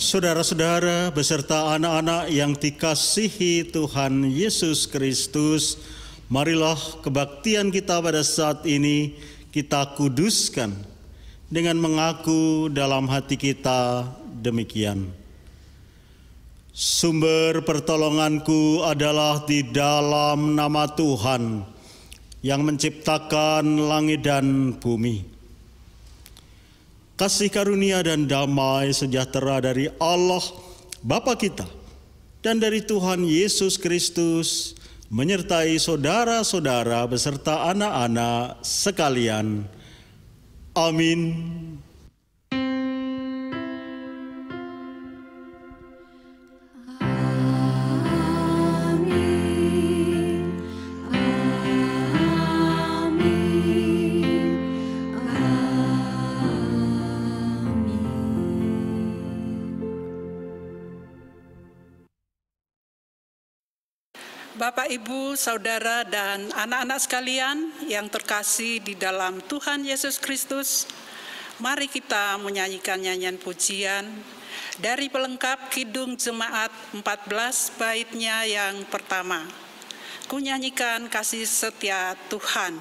Saudara-saudara beserta anak-anak yang dikasihi Tuhan Yesus Kristus, marilah kebaktian kita pada saat ini kita kuduskan dengan mengaku dalam hati kita demikian. Sumber pertolonganku adalah di dalam nama Tuhan yang menciptakan langit dan bumi. Kasih karunia dan damai sejahtera dari Allah Bapa kita dan dari Tuhan Yesus Kristus menyertai saudara-saudara beserta anak-anak sekalian. Amin. Bapak, Ibu, Saudara, dan anak-anak sekalian yang terkasih di dalam Tuhan Yesus Kristus, mari kita menyanyikan nyanyian pujian dari pelengkap Kidung Jemaat 14 baitnya yang pertama. Ku nyanyikan kasih setia Tuhan.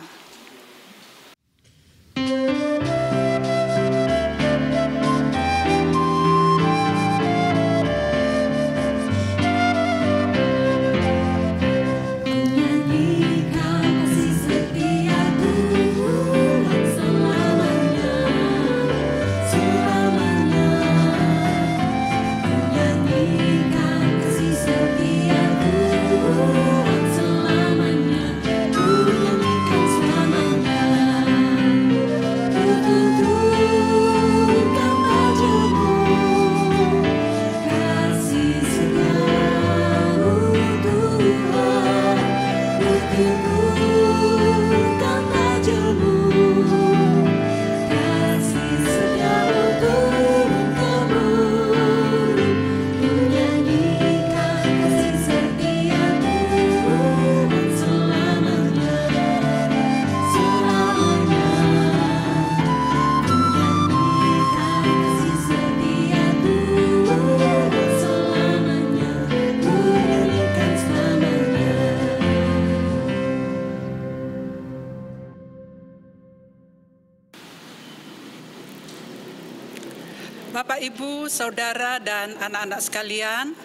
Bapak, Ibu, Saudara, dan anak-anak sekalian,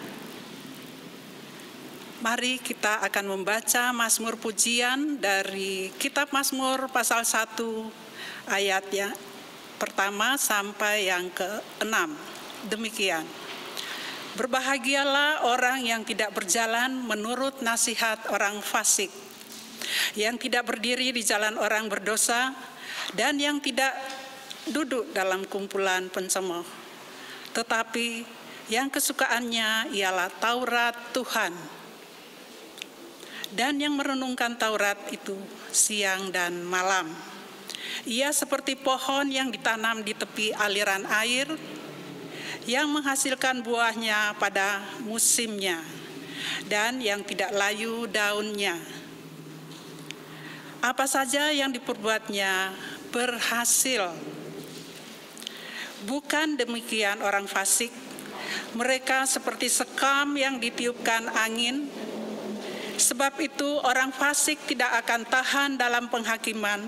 mari kita akan membaca Mazmur Pujian dari Kitab Mazmur pasal 1 ayat yang pertama sampai yang ke-6. Demikian. Berbahagialah orang yang tidak berjalan menurut nasihat orang fasik, yang tidak berdiri di jalan orang berdosa, dan yang tidak duduk dalam kumpulan pencemooh, tetapi yang kesukaannya ialah Taurat Tuhan, dan yang merenungkan Taurat itu siang dan malam. Ia seperti pohon yang ditanam di tepi aliran air, yang menghasilkan buahnya pada musimnya, dan yang tidak layu daunnya. Apa saja yang diperbuatnya berhasil. Bukan demikian orang fasik, mereka seperti sekam yang ditiupkan angin. Sebab itu orang fasik tidak akan tahan dalam penghakiman.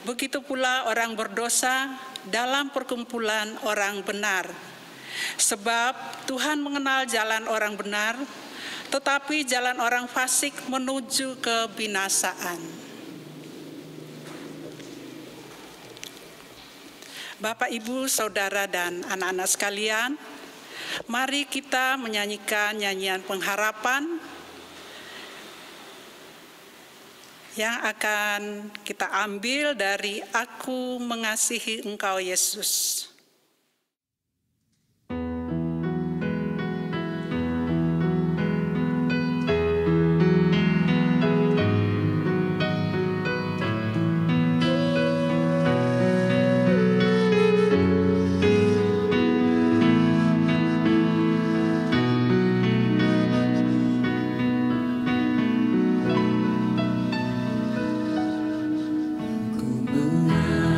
Begitu pula orang berdosa dalam perkumpulan orang benar. Sebab Tuhan mengenal jalan orang benar, tetapi jalan orang fasik menuju kebinasaan. Bapak, Ibu, Saudara, dan anak-anak sekalian, mari kita menyanyikan nyanyian pengharapan yang akan kita ambil dari Aku Mengasihi Engkau Yesus. Ku mengasihi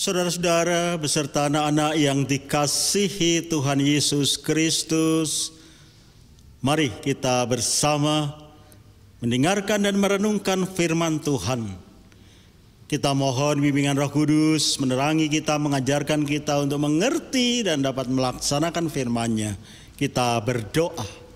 Saudara-saudara beserta anak-anak yang dikasihi Tuhan Yesus Kristus, mari kita bersama mendengarkan dan merenungkan firman Tuhan. Kita mohon bimbingan Roh Kudus menerangi kita, mengajarkan kita untuk mengerti dan dapat melaksanakan firman-Nya. Kita berdoa.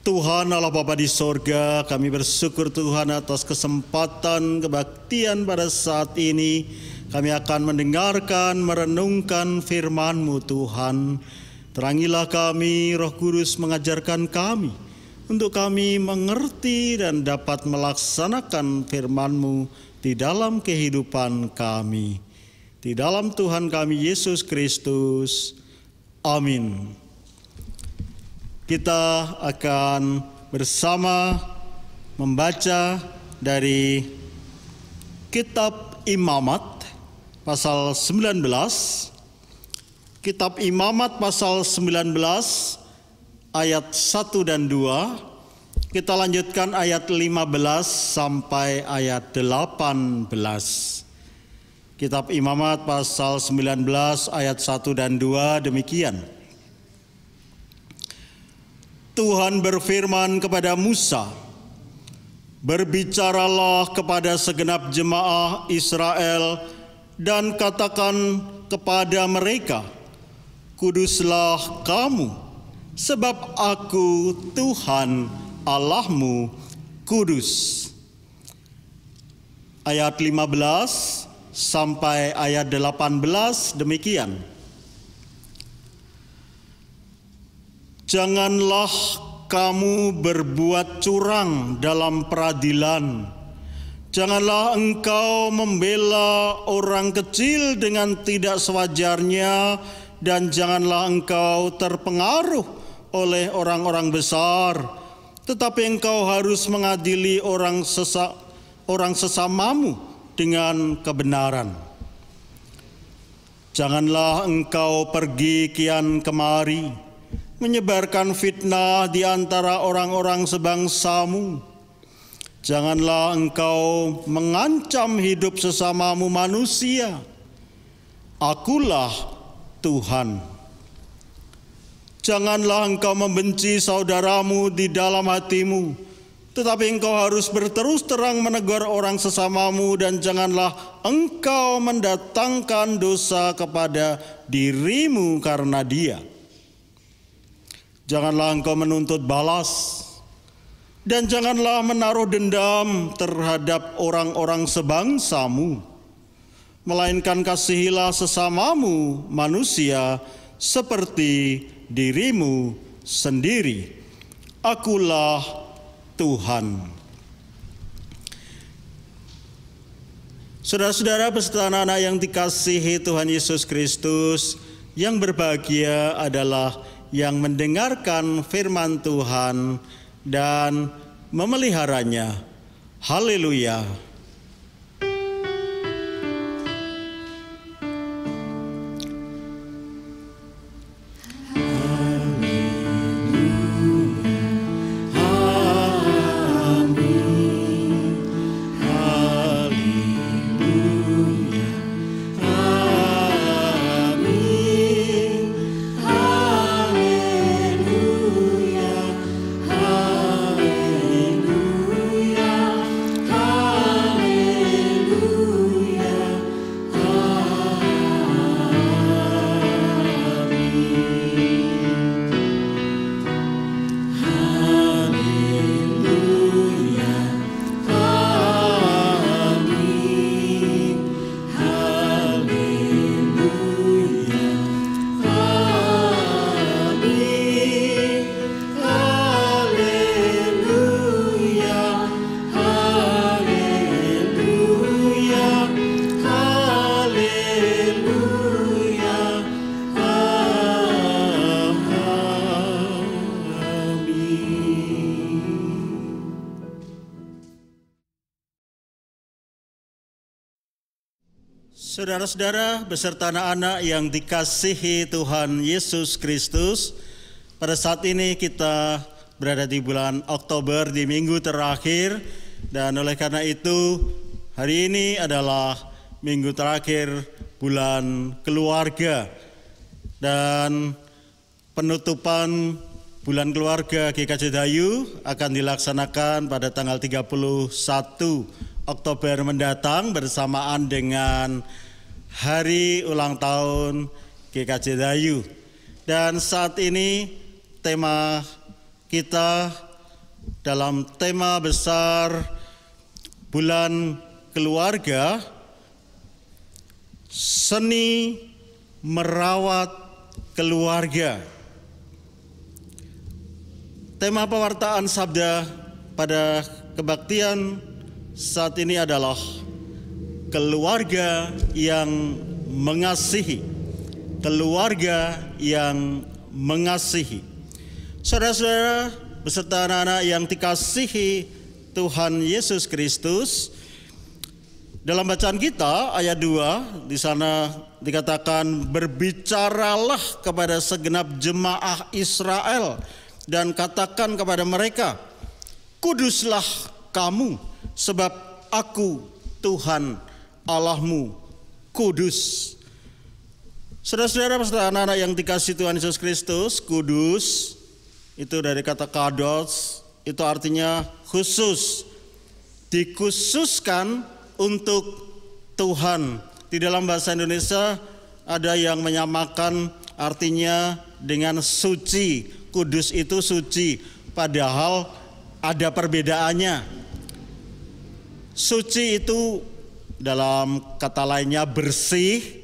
Tuhan Allah Bapa di sorga, kami bersyukur Tuhan atas kesempatan kebaktian pada saat ini. Kami akan mendengarkan, merenungkan firman-Mu Tuhan. Terangilah kami, Roh Kudus mengajarkan kami, untuk kami mengerti dan dapat melaksanakan firman-Mu di dalam kehidupan kami. Di dalam Tuhan kami Yesus Kristus. Amin. Kita akan bersama membaca dari Kitab Imamat pasal 19. Kitab Imamat pasal 19 ayat 1 dan 2. Kita lanjutkan ayat 15 sampai ayat 18. Kitab Imamat pasal 19 ayat 1 dan 2 demikian. Tuhan berfirman kepada Musa, "Berbicaralah kepada segenap jemaah Israel dan katakan kepada mereka, Kuduslah kamu, sebab Aku Tuhan Allahmu kudus." Ayat 15 sampai ayat 18 demikian. Janganlah kamu berbuat curang dalam peradilan. Janganlah engkau membela orang kecil dengan tidak sewajarnya, dan janganlah engkau terpengaruh oleh orang-orang besar. Tetapi engkau harus mengadili orang sesamamu dengan kebenaran. Janganlah engkau pergi kian kemari, menyebarkan fitnah di antara orang-orang sebangsamu. Janganlah engkau mengancam hidup sesamamu manusia. Akulah Tuhan. Janganlah engkau membenci saudaramu di dalam hatimu, tetapi engkau harus berterus terang menegur orang sesamamu, dan janganlah engkau mendatangkan dosa kepada dirimu karena dia. Janganlah engkau menuntut balas, dan janganlah menaruh dendam terhadap orang-orang sebangsamu, melainkan kasihilah sesamamu manusia seperti dirimu sendiri. Akulah Tuhan. Saudara-saudara beserta anak-anak yang dikasihi Tuhan Yesus Kristus, yang berbahagia adalah yang mendengarkan firman Tuhan dan memeliharanya. Haleluya. Saudara-saudara beserta anak-anak yang dikasihi Tuhan Yesus Kristus, pada saat ini kita berada di bulan Oktober, di minggu terakhir, dan oleh karena itu hari ini adalah minggu terakhir bulan keluarga, dan penutupan bulan keluarga GKJ Dayu akan dilaksanakan pada tanggal 31 Oktober mendatang bersamaan dengan hari ulang tahun GKJ Dayu. Dan saat ini tema kita dalam tema besar bulan keluarga, seni merawat keluarga. Tema pewartaan sabda pada kebaktian saat ini adalah keluarga yang mengasihi. Keluarga yang mengasihi. Saudara-saudara beserta anak-anak yang dikasihi Tuhan Yesus Kristus, dalam bacaan kita ayat 2 di sana dikatakan, berbicaralah kepada segenap jemaah Israel dan katakan kepada mereka, kuduslah kamu sebab aku Tuhan Allahmu kudus. Saudara-saudara beserta anak-anak yang dikasihi Tuhan Yesus Kristus, kudus itu dari kata kados, itu artinya khusus, dikhususkan untuk Tuhan. Di dalam bahasa Indonesia ada yang menyamakan artinya dengan suci. Kudus itu suci, padahal ada perbedaannya. Suci itu dalam kata lainnya bersih,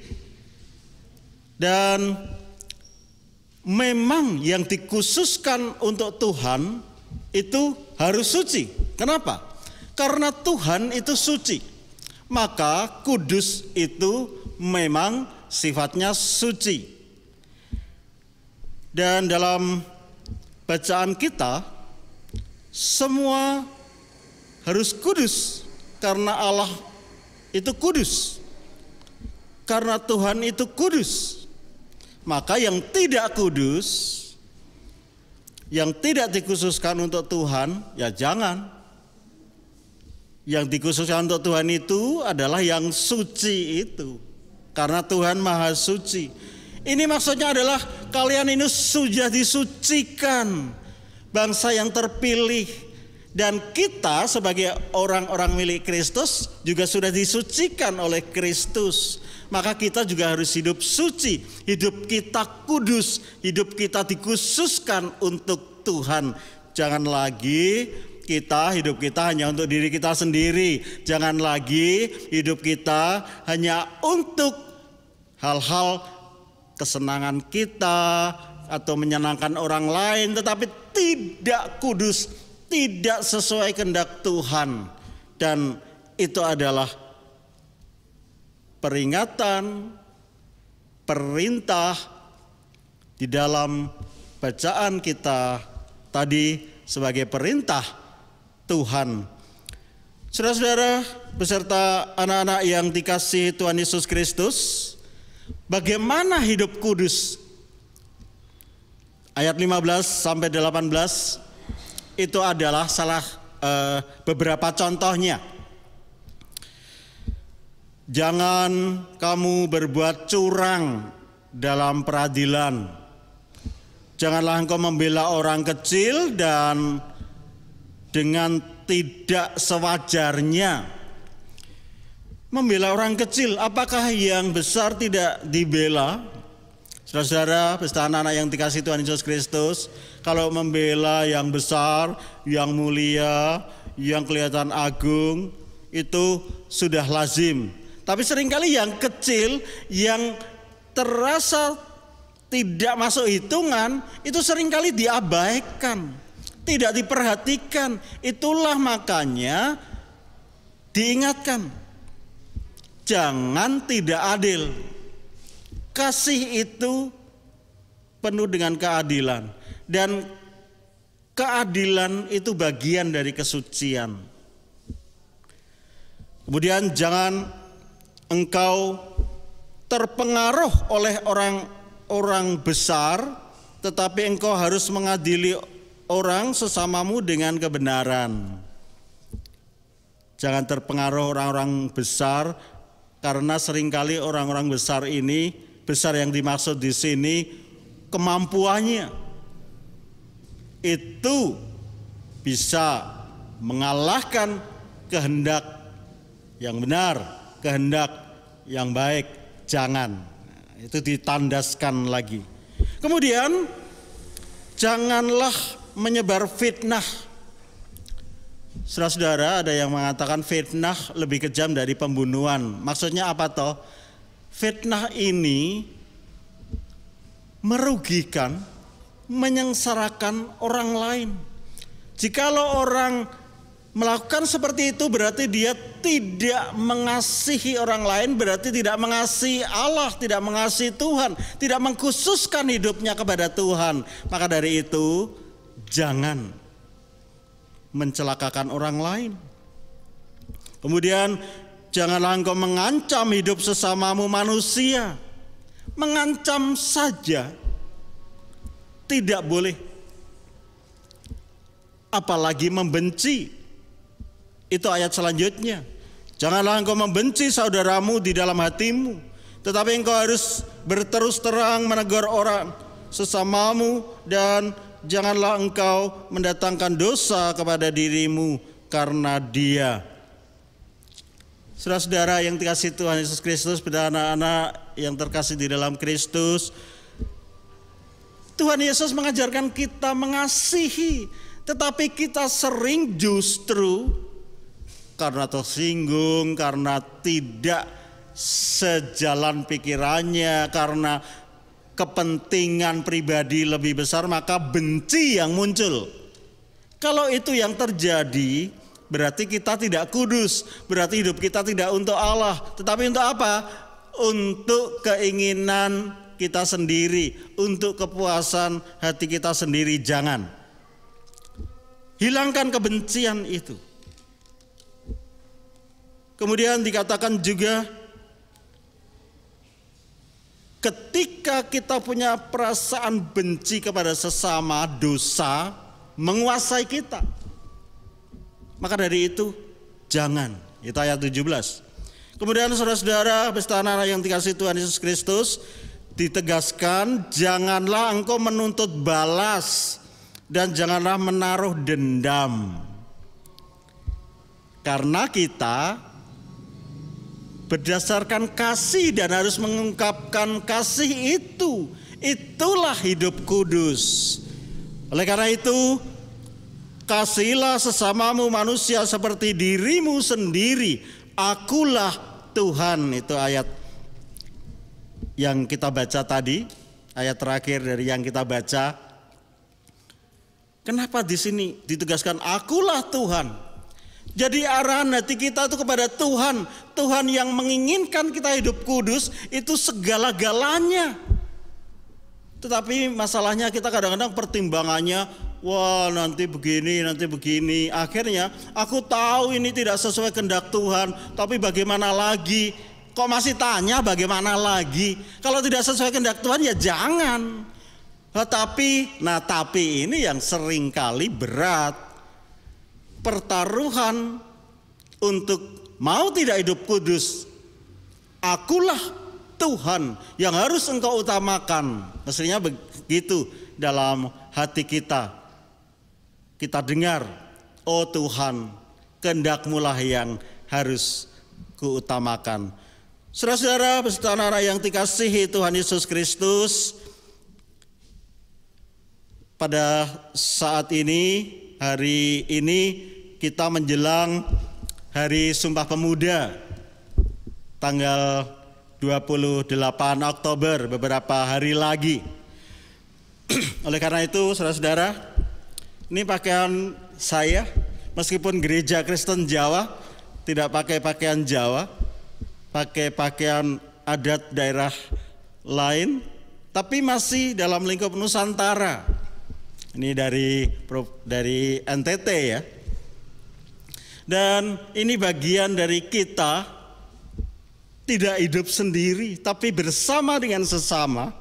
dan memang yang dikhususkan untuk Tuhan itu harus suci. Kenapa? Karena Tuhan itu suci. Maka kudus itu memang sifatnya suci. Dan dalam bacaan kita, semua harus kudus karena Allah itu kudus. Karena Tuhan itu kudus. Maka yang tidak kudus, yang tidak dikhususkan untuk Tuhan, ya jangan. Yang dikhususkan untuk Tuhan itu adalah yang suci itu. Karena Tuhan Maha Suci. Ini maksudnya adalah kalian ini sudah disucikan. Bangsa yang terpilih. Dan kita sebagai orang-orang milik Kristus juga sudah disucikan oleh Kristus. Maka kita juga harus hidup suci, hidup kita kudus, hidup kita dikhususkan untuk Tuhan. Jangan lagi hidup kita hanya untuk diri kita sendiri. Jangan lagi hidup kita hanya untuk hal-hal kesenangan kita atau menyenangkan orang lain, tetapi tidak kudus, tidak sesuai kehendak Tuhan. Dan itu adalah peringatan, perintah di dalam bacaan kita tadi sebagai perintah Tuhan. Saudara-saudara beserta anak-anak yang dikasihi Tuhan Yesus Kristus, bagaimana hidup kudus? Ayat 15 sampai 18 itu adalah beberapa contohnya. Jangan kamu berbuat curang dalam peradilan. Janganlah engkau membela orang kecil dan dengan tidak sewajarnya. Membela orang kecil, apakah yang besar tidak dibela? Saudara-saudara, beserta anak-anak yang dikasihi Tuhan Yesus Kristus, kalau membela yang besar, yang mulia, yang kelihatan agung, itu sudah lazim. Tapi seringkali yang kecil, yang terasa tidak masuk hitungan, itu seringkali diabaikan, tidak diperhatikan. Itulah makanya diingatkan, jangan tidak adil. Kasih itu penuh dengan keadilan, dan keadilan itu bagian dari kesucian. Kemudian jangan engkau terpengaruh oleh orang besar, tetapi engkau harus mengadili orang sesamamu dengan kebenaran. Jangan terpengaruh orang-orang besar Karena seringkali orang-orang besar ini, besar yang dimaksud di sini, kemampuannya itu bisa mengalahkan kehendak yang benar, kehendak yang baik. Jangan, itu ditandaskan lagi. Kemudian janganlah menyebar fitnah. Saudara-saudara, ada yang mengatakan fitnah lebih kejam dari pembunuhan. Maksudnya apa toh? Fitnah ini merugikan, menyengsarakan orang lain. Jikalau orang melakukan seperti itu, berarti dia tidak mengasihi orang lain, berarti tidak mengasihi Allah, tidak mengasihi Tuhan, tidak mengkhususkan hidupnya kepada Tuhan. Maka dari itu, jangan mencelakakan orang lain. Kemudian janganlah engkau mengancam hidup sesamamu manusia. Mengancam saja tidak boleh, apalagi membenci. Itu ayat selanjutnya. Janganlah engkau membenci saudaramu di dalam hatimu, tetapi engkau harus berterus terang menegur orang sesamamu, dan janganlah engkau mendatangkan dosa kepada dirimu karena dia. Saudara-saudara yang dikasihi Tuhan Yesus Kristus, pada anak-anak yang terkasih di dalam Kristus, Tuhan Yesus mengajarkan kita mengasihi, tetapi kita sering justru karena tersinggung, karena tidak sejalan pikirannya, karena kepentingan pribadi lebih besar, maka benci yang muncul. Kalau itu yang terjadi, berarti kita tidak kudus, berarti hidup kita tidak untuk Allah, tetapi untuk apa? Untuk keinginan kita sendiri, untuk kepuasan hati kita sendiri. Jangan. Hilangkan kebencian itu. Kemudian dikatakan juga, ketika kita punya perasaan benci kepada sesama, dosa menguasai kita. Maka dari itu jangan. Itu ayat 17. Kemudian saudara-saudara beserta anak yang dikasihi Tuhan Yesus Kristus, ditegaskan janganlah engkau menuntut balas dan janganlah menaruh dendam. Karena kita berdasarkan kasih dan harus mengungkapkan kasih itu. Itulah hidup kudus. Oleh karena itu, kasihilah sesamamu manusia seperti dirimu sendiri. Akulah Tuhan. Itu ayat yang kita baca tadi, ayat terakhir dari yang kita baca. Kenapa di sini ditegaskan akulah Tuhan? Jadi arahan hati kita itu kepada Tuhan. Tuhan yang menginginkan kita hidup kudus, itu segala-galanya. Tetapi masalahnya kita kadang-kadang pertimbangannya, wah nanti begini, nanti begini. Akhirnya aku tahu ini tidak sesuai kehendak Tuhan, tapi bagaimana lagi? Kok masih tanya bagaimana lagi? Kalau tidak sesuai kehendak Tuhan ya jangan. Tapi ini yang seringkali berat. Pertaruhan untuk mau tidak hidup kudus. Akulah Tuhan yang harus engkau utamakan. Mestinya begitu dalam hati kita. Kita dengar, oh Tuhan, kehendak-Mu lah yang harus kuutamakan. Saudara-saudara beserta anak yang dikasihi Tuhan Yesus Kristus, pada saat ini, hari ini kita menjelang Hari Sumpah Pemuda, tanggal 28 Oktober, beberapa hari lagi. Oleh karena itu, saudara-saudara, ini pakaian saya, meskipun gereja Kristen Jawa tidak pakai pakaian Jawa, pakai pakaian adat daerah lain, tapi masih dalam lingkup Nusantara. Ini dari NTT ya. Dan ini bagian dari kita tidak hidup sendiri, tapi bersama dengan sesama,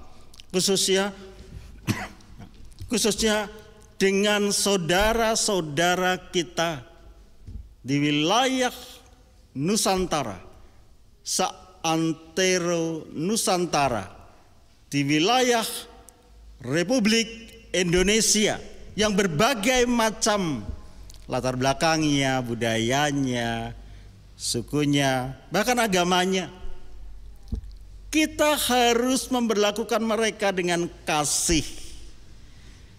khususnya dengan saudara-saudara kita di wilayah Nusantara, antero Nusantara di wilayah Republik Indonesia yang berbagai macam latar belakangnya, budayanya, sukunya, bahkan agamanya. Kita harus memperlakukan mereka dengan kasih.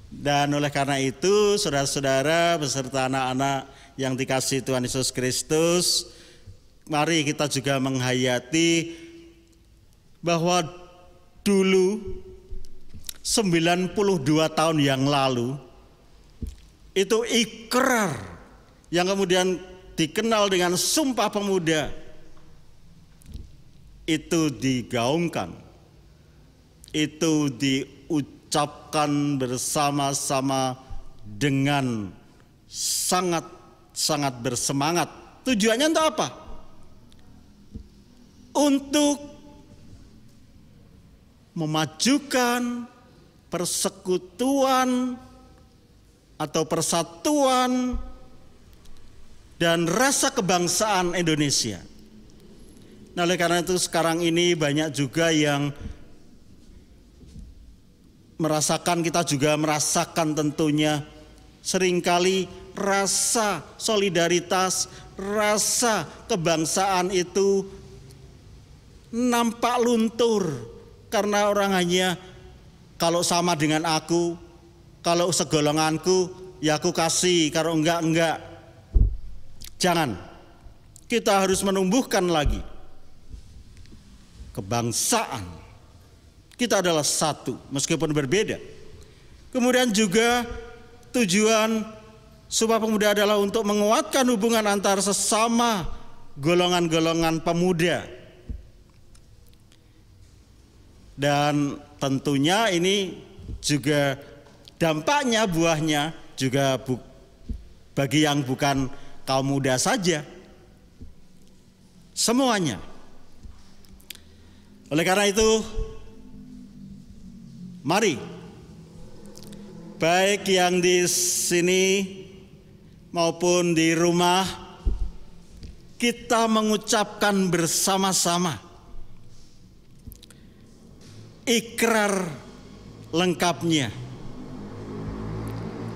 Dan oleh karena itu, saudara-saudara beserta anak-anak yang dikasihi Tuhan Yesus Kristus, mari kita juga menghayati bahwa dulu 92 tahun yang lalu itu ikrar yang kemudian dikenal dengan Sumpah Pemuda itu digaungkan, itu diucapkan bersama-sama dengan sangat bersemangat. Tujuannya untuk apa? Untuk memajukan persekutuan atau persatuan dan rasa kebangsaan Indonesia. Nah, oleh karena itu sekarang ini banyak juga yang kita juga merasakan tentunya seringkali rasa solidaritas, rasa kebangsaan itu nampak luntur karena orang hanya kalau sama dengan aku, kalau segolonganku ya aku kasih, kalau enggak. Jangan. Kita harus menumbuhkan lagi kebangsaan. Kita adalah satu meskipun berbeda. Kemudian juga tujuan Sumpah Pemuda adalah untuk menguatkan hubungan antar sesama golongan-golongan pemuda. Dan tentunya ini juga dampaknya, buahnya juga bagi yang bukan kaum muda saja, semuanya. Oleh karena itu, mari baik yang di sini maupun di rumah kita mengucapkan bersama-sama ikrar lengkapnya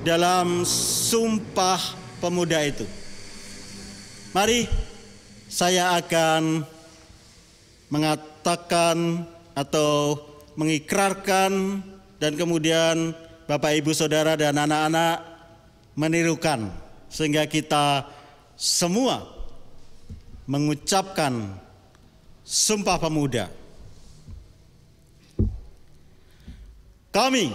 dalam Sumpah Pemuda itu. Mari saya akan mengatakan atau mengikrarkan dan kemudian Bapak Ibu Saudara dan anak-anak menirukan sehingga kita semua mengucapkan Sumpah Pemuda. Kami,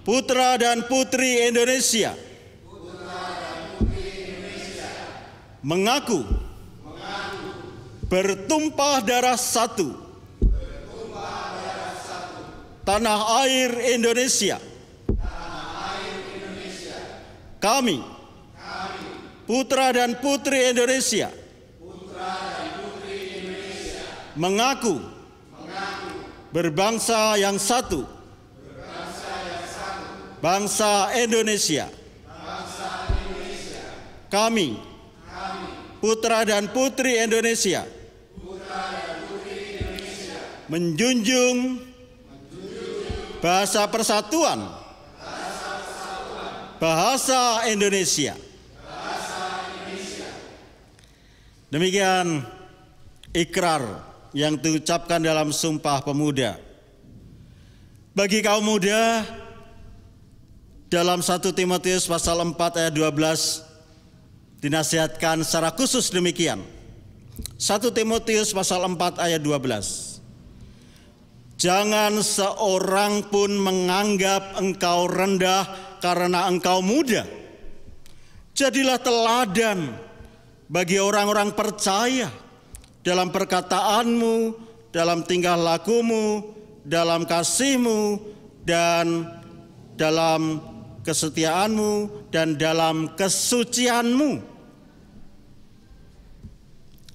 putra dan putri Indonesia, mengaku bertumpah darah satu tanah air Indonesia. Kami, putra dan putri Indonesia, mengaku berbangsa yang satu, bangsa Indonesia. Kami, putra dan putri Indonesia, menjunjung bahasa persatuan, bahasa Indonesia. Demikian ikrar yang diucapkan dalam Sumpah Pemuda. Bagi kaum muda, dalam 1 Timotius pasal 4 ayat 12 dinasihatkan secara khusus demikian. 1 Timotius pasal 4 ayat 12. Jangan seorang pun menganggap engkau rendah karena engkau muda. Jadilah teladan bagi orang-orang percaya dalam perkataanmu, dalam tingkah lakumu, dalam kasihmu, dan dalam kesetiaanmu, dan dalam kesucianmu.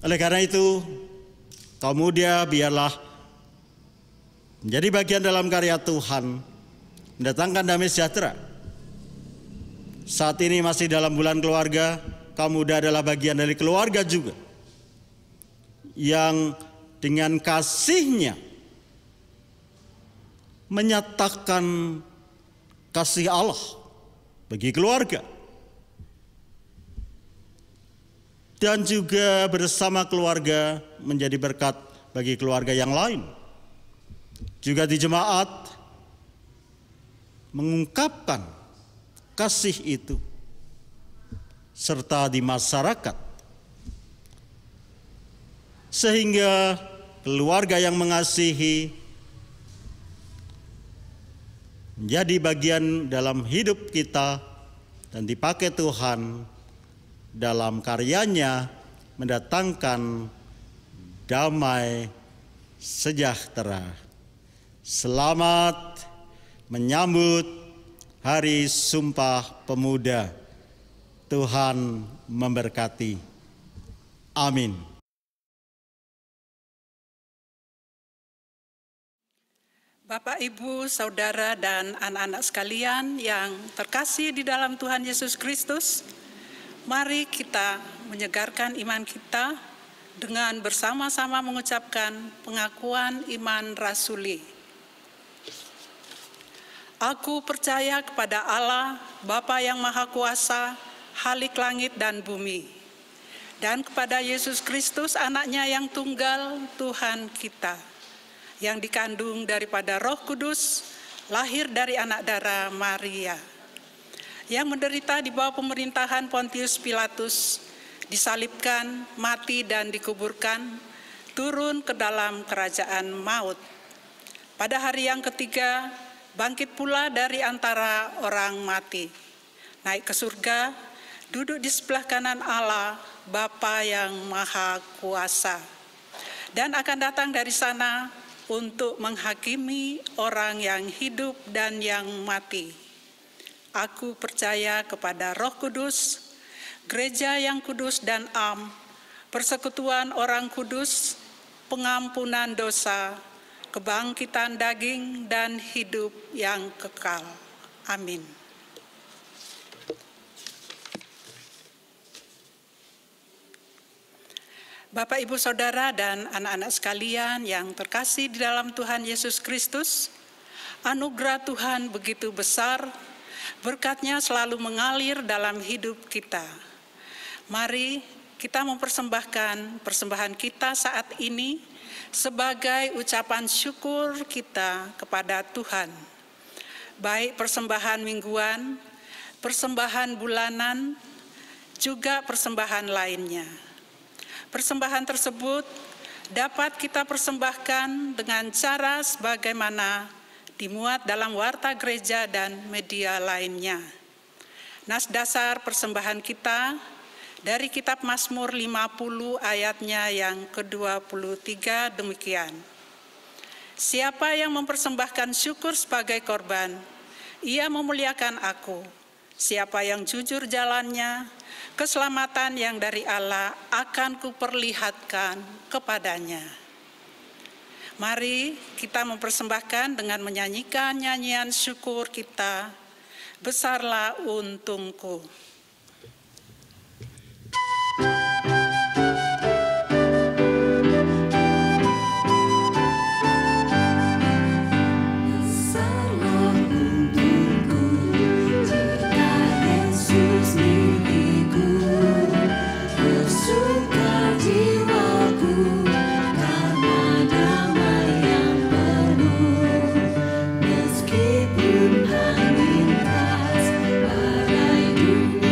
Oleh karena itu, kaum muda biarlah menjadi bagian dalam karya Tuhan, mendatangkan damai sejahtera. Saat ini masih dalam bulan keluarga, kaum muda adalah bagian dari keluarga juga, yang dengan kasih-Nya menyatakan kasih Allah bagi keluarga, dan juga bersama keluarga menjadi berkat bagi keluarga yang lain. Juga di jemaat mengungkapkan kasih itu, serta di masyarakat, sehingga keluarga yang mengasihi menjadi bagian dalam hidup kita dan dipakai Tuhan dalam karyanya mendatangkan damai sejahtera. Selamat menyambut Hari Sumpah Pemuda. Tuhan memberkati. Amin. Bapak, Ibu, Saudara, dan anak-anak sekalian yang terkasih di dalam Tuhan Yesus Kristus, mari kita menyegarkan iman kita dengan bersama-sama mengucapkan pengakuan iman rasuli. Aku percaya kepada Allah, Bapa yang Maha Kuasa, Khalik langit dan bumi, dan kepada Yesus Kristus, Anaknya yang tunggal, Tuhan kita, yang dikandung daripada Roh Kudus, lahir dari anak darah Maria, yang menderita di bawah pemerintahan Pontius Pilatus, disalibkan, mati dan dikuburkan, turun ke dalam kerajaan maut. Pada hari yang ketiga, bangkit pula dari antara orang mati, naik ke surga, duduk di sebelah kanan Allah, Bapa yang Maha Kuasa, dan akan datang dari sana untuk menghakimi orang yang hidup dan yang mati. Aku percaya kepada Roh Kudus, gereja yang kudus dan am, persekutuan orang kudus, pengampunan dosa, kebangkitan daging, dan hidup yang kekal. Amin. Bapak, Ibu, Saudara, dan anak-anak sekalian yang terkasih di dalam Tuhan Yesus Kristus, anugerah Tuhan begitu besar, berkat-Nya selalu mengalir dalam hidup kita. Mari kita mempersembahkan persembahan kita saat ini sebagai ucapan syukur kita kepada Tuhan. Baik persembahan mingguan, persembahan bulanan, juga persembahan lainnya. Persembahan tersebut dapat kita persembahkan dengan cara sebagaimana dimuat dalam warta gereja dan media lainnya. Nas dasar persembahan kita dari kitab Mazmur 50 ayatnya yang ke-23 demikian. Siapa yang mempersembahkan syukur sebagai korban, ia memuliakan aku. Siapa yang jujur jalannya, keselamatan yang dari Allah akan kuperlihatkan kepadanya. Mari kita mempersembahkan dengan menyanyikan nyanyian syukur kita, besarlah untungku. Meskipun angin keras badai dunia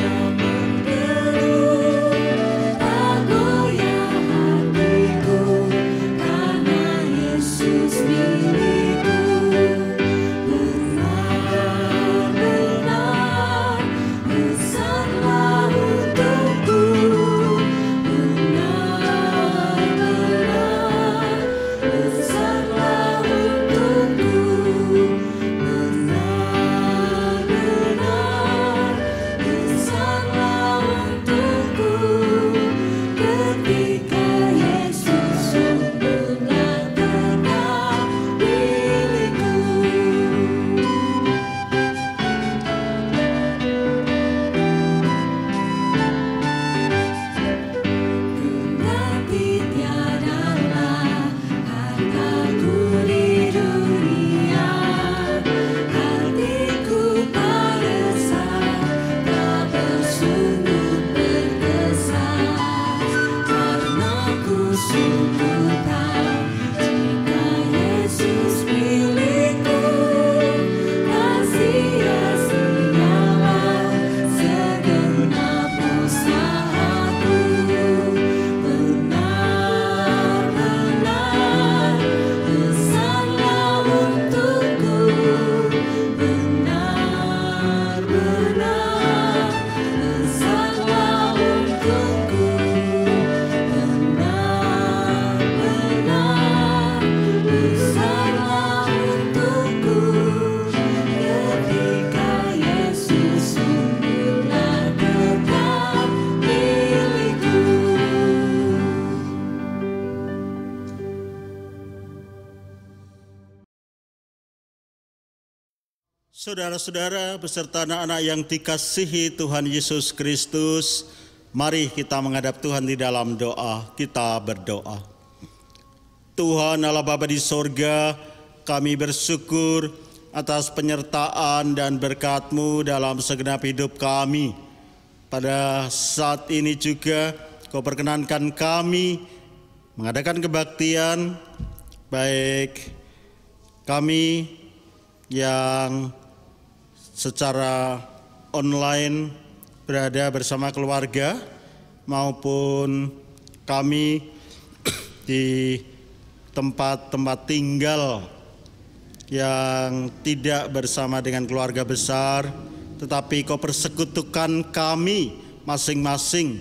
Saudara-saudara beserta anak-anak yang dikasihi Tuhan Yesus Kristus, mari kita menghadap Tuhan di dalam doa. Kita berdoa. Tuhan Allah Bapa di sorga, kami bersyukur atas penyertaan dan berkat-Mu dalam segenap hidup kami. Pada saat ini juga Kau perkenankan kami mengadakan kebaktian, baik kami yang secara online berada bersama keluarga maupun kami di tempat-tempat tinggal yang tidak bersama dengan keluarga besar, tetapi Kau persekutukan kami masing-masing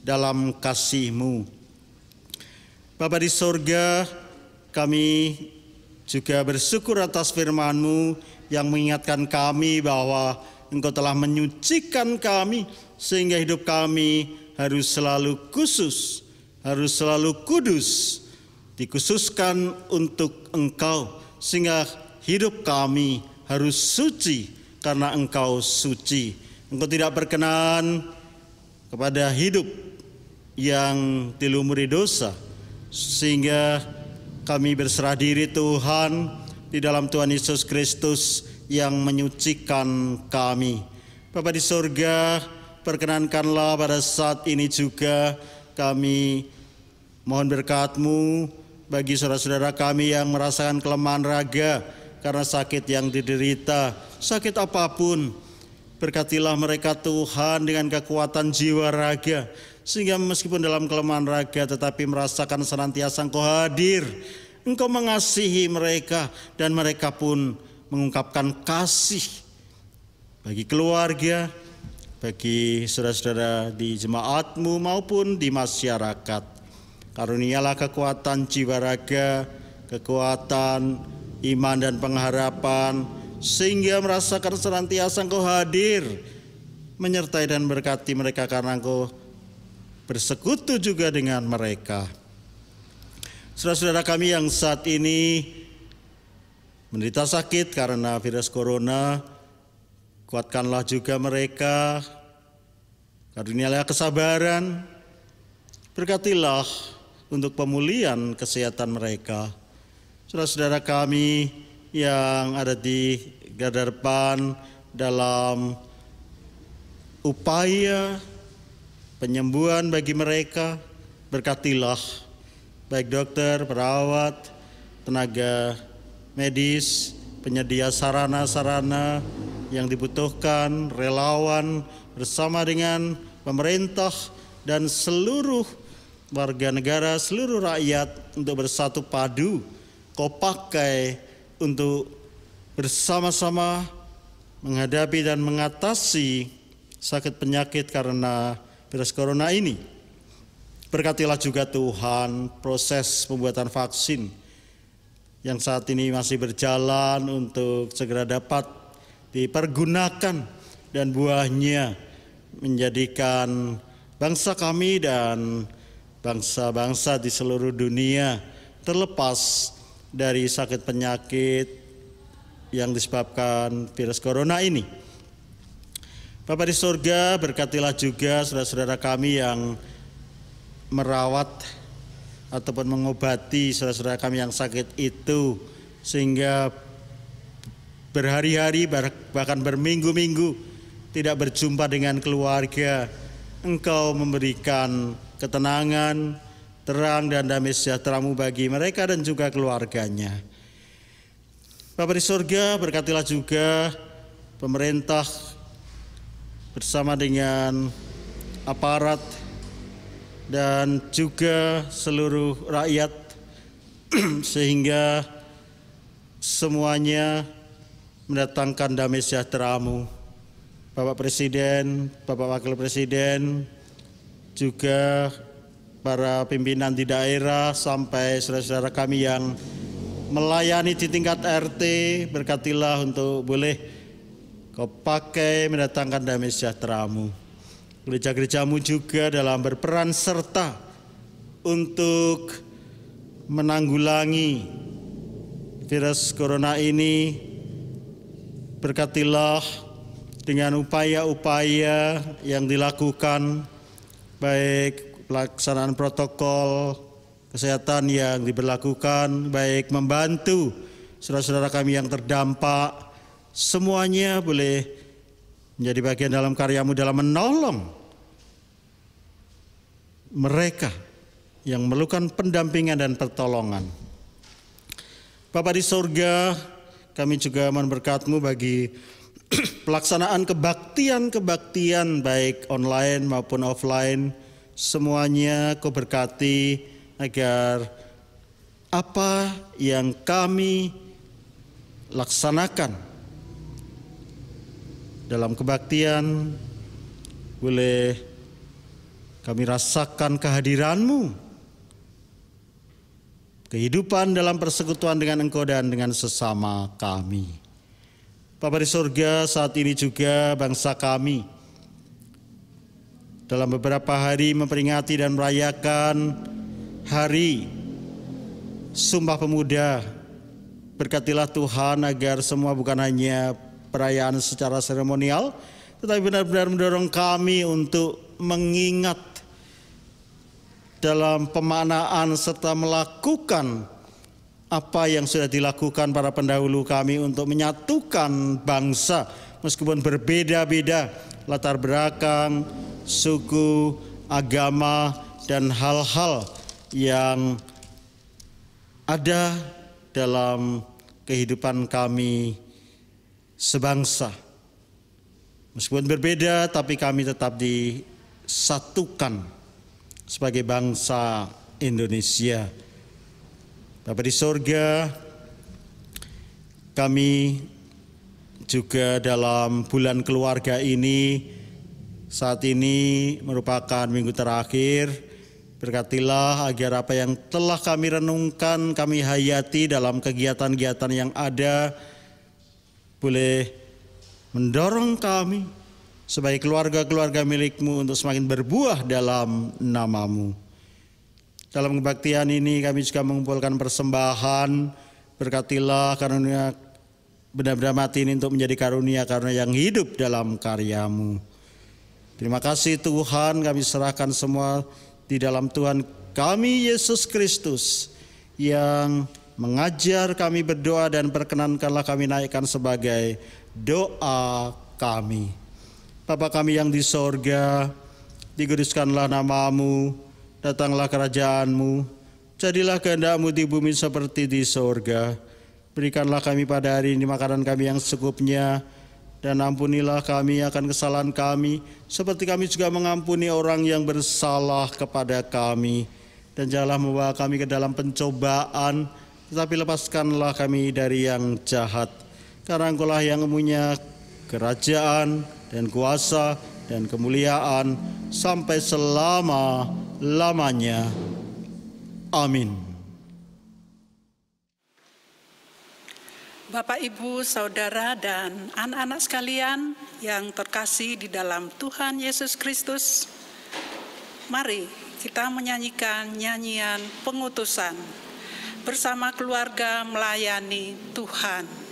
dalam kasih-Mu. Bapa di sorga, kami juga bersyukur atas firman-Mu yang mengingatkan kami bahwa Engkau telah menyucikan kami sehingga hidup kami harus selalu khusus, harus selalu kudus, dikhususkan untuk Engkau, sehingga hidup kami harus suci karena Engkau suci. Engkau tidak berkenan kepada hidup yang dilumuri dosa, sehingga kami berserah diri Tuhan di dalam Tuhan Yesus Kristus yang menyucikan kami. Bapa di sorga, perkenankanlah pada saat ini juga kami mohon berkat-Mu bagi saudara-saudara kami yang merasakan kelemahan raga karena sakit yang diderita, sakit apapun. Berkatilah mereka Tuhan dengan kekuatan jiwa raga, sehingga meskipun dalam kelemahan raga tetapi merasakan senantiasa Engkau hadir. Engkau mengasihi mereka dan mereka pun mengungkapkan kasih bagi keluarga, bagi saudara-saudara di jemaat-Mu maupun di masyarakat. Karunialah kekuatan jiwa raga, kekuatan iman dan pengharapan, sehingga merasakan senantiasa Engkau hadir, menyertai dan berkati mereka karena Engkau bersekutu juga dengan mereka. Saudara-saudara kami yang saat ini menderita sakit karena virus corona, kuatkanlah juga mereka, karunialah kesabaran, berkatilah untuk pemulihan kesehatan mereka. Saudara-saudara kami yang ada di garda depan dalam upaya penyembuhan bagi mereka, berkatilah baik dokter, perawat, tenaga medis, penyedia sarana-sarana yang dibutuhkan, relawan bersama dengan pemerintah dan seluruh warga negara, seluruh rakyat untuk bersatu padu. Kau pakai untuk bersama-sama menghadapi dan mengatasi sakit penyakit karena virus corona ini. Berkatilah juga Tuhan proses pembuatan vaksin yang saat ini masih berjalan untuk segera dapat dipergunakan dan buahnya menjadikan bangsa kami dan bangsa-bangsa di seluruh dunia terlepas dari sakit penyakit yang disebabkan virus corona ini. Bapa di sorga, berkatilah juga saudara-saudara kami yang merawat ataupun mengobati saudara-saudara kami yang sakit itu, sehingga berhari-hari bahkan berminggu-minggu tidak berjumpa dengan keluarga. Engkau memberikan ketenangan, terang dan damai sejahtera-Mu bagi mereka dan juga keluarganya. Bapa di surga, berkatilah juga pemerintah bersama dengan aparat dan juga seluruh rakyat sehingga semuanya mendatangkan damai sejahtera-Mu. Bapak Presiden, Bapak Wakil Presiden, juga para pimpinan di daerah sampai saudara-saudara kami yang melayani di tingkat RT, berkatilah untuk boleh Kau pakai mendatangkan damai sejahtera-Mu. Gereja-gereja-Mu juga dalam berperan serta untuk menanggulangi virus corona ini. Berkatilah dengan upaya-upaya yang dilakukan, baik pelaksanaan protokol kesehatan yang diberlakukan, baik membantu saudara-saudara kami yang terdampak, semuanya boleh menjadi bagian dalam karya-Mu dalam menolong mereka yang memerlukan pendampingan dan pertolongan. Bapa di surga, kami juga mohon berkat-Mu bagi pelaksanaan kebaktian baik online maupun offline. Semuanya Kau berkati agar apa yang kami laksanakan dalam kebaktian boleh kami rasakan kehadiran-Mu, kehidupan dalam persekutuan dengan Engkau dan dengan sesama kami. Bapa di surga, saat ini juga bangsa kami dalam beberapa hari memperingati dan merayakan Hari Sumpah Pemuda. Berkatilah Tuhan agar semua bukan hanya perayaan secara seremonial, tetapi benar-benar mendorong kami untuk mengingat dalam pemaknaan serta melakukan apa yang sudah dilakukan para pendahulu kami untuk menyatukan bangsa meskipun berbeda-beda latar belakang, suku, agama, dan hal-hal yang ada dalam kehidupan kami sebangsa. Meskipun berbeda, tapi kami tetap disatukan sebagai bangsa Indonesia. Bapa di surga, kami juga dalam bulan keluarga ini, saat ini merupakan minggu terakhir. Berkatilah agar apa yang telah kami renungkan, kami hayati dalam kegiatan-kegiatan yang ada, boleh mendorong kami sebagai keluarga-keluarga milik-Mu untuk semakin berbuah dalam nama-Mu. Dalam kebaktian ini kami juga mengumpulkan persembahan. Berkatilah karunia benar-benar mati ini untuk menjadi karunia yang hidup dalam karya-Mu. Terima kasih Tuhan, kami serahkan semua di dalam Tuhan kami Yesus Kristus yang mengajar kami berdoa, dan perkenankanlah kami naikkan sebagai doa kami. Bapa kami yang di sorga, dikuduskanlah nama-Mu, datanglah kerajaan-Mu, jadilah kehendak-Mu di bumi seperti di sorga. Berikanlah kami pada hari ini makanan kami yang secukupnya, dan ampunilah kami akan kesalahan kami, seperti kami juga mengampuni orang yang bersalah kepada kami. Dan janganlah membawa kami ke dalam pencobaan, tetapi lepaskanlah kami dari yang jahat. Karena Engkau-lah yang mempunyai kerajaan dan kuasa dan kemuliaan sampai selama-lamanya. Amin. Bapak, Ibu, Saudara, dan anak-anak sekalian yang terkasih di dalam Tuhan Yesus Kristus, mari kita menyanyikan nyanyian pengutusan bersama keluarga melayani Tuhan.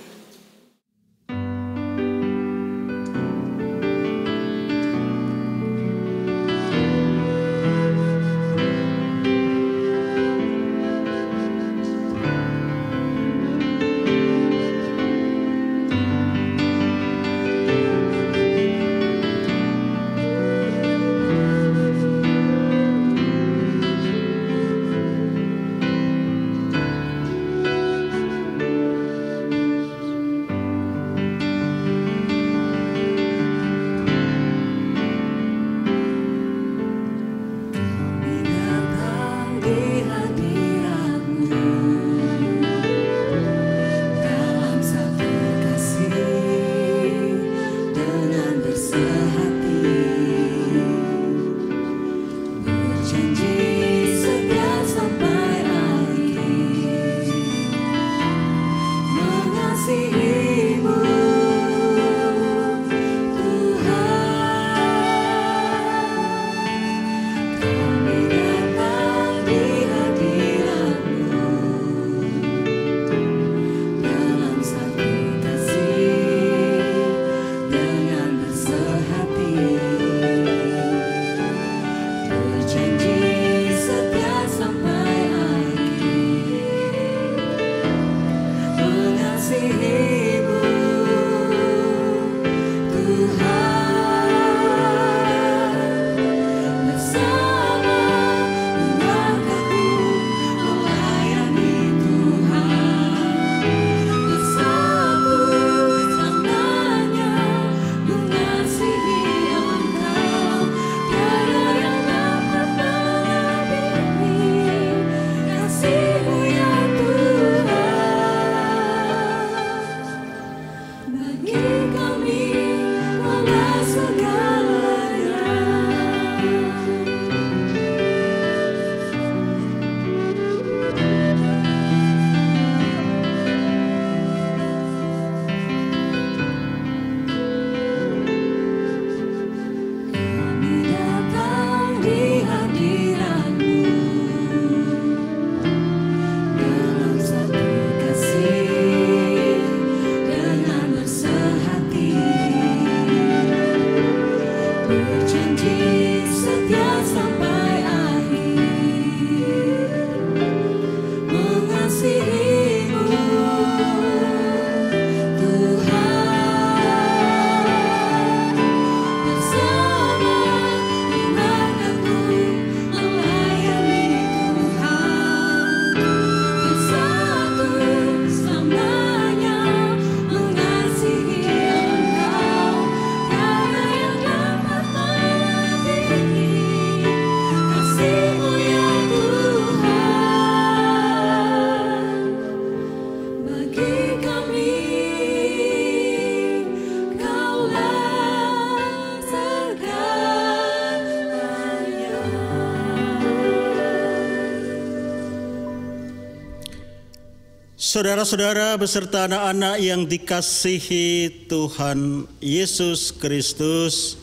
Saudara-saudara beserta anak-anak yang dikasihi Tuhan Yesus Kristus,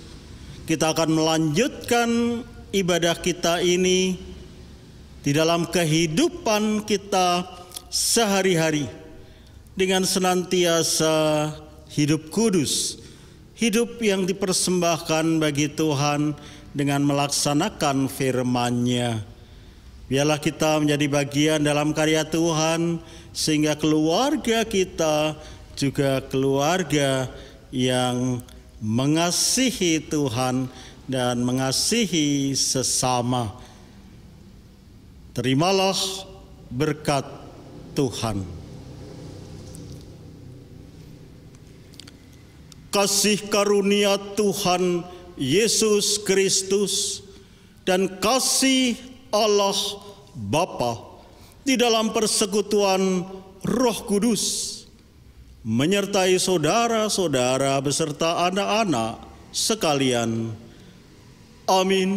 kita akan melanjutkan ibadah kita ini di dalam kehidupan kita sehari-hari dengan senantiasa hidup kudus, hidup yang dipersembahkan bagi Tuhan dengan melaksanakan firman-Nya. Biarlah kita menjadi bagian dalam karya Tuhan, sehingga keluarga kita juga keluarga yang mengasihi Tuhan dan mengasihi sesama. Terimalah berkat Tuhan. Kasih karunia Tuhan Yesus Kristus dan kasih Allah Bapa di dalam persekutuan Roh Kudus menyertai saudara-saudara beserta anak-anak sekalian. Amin.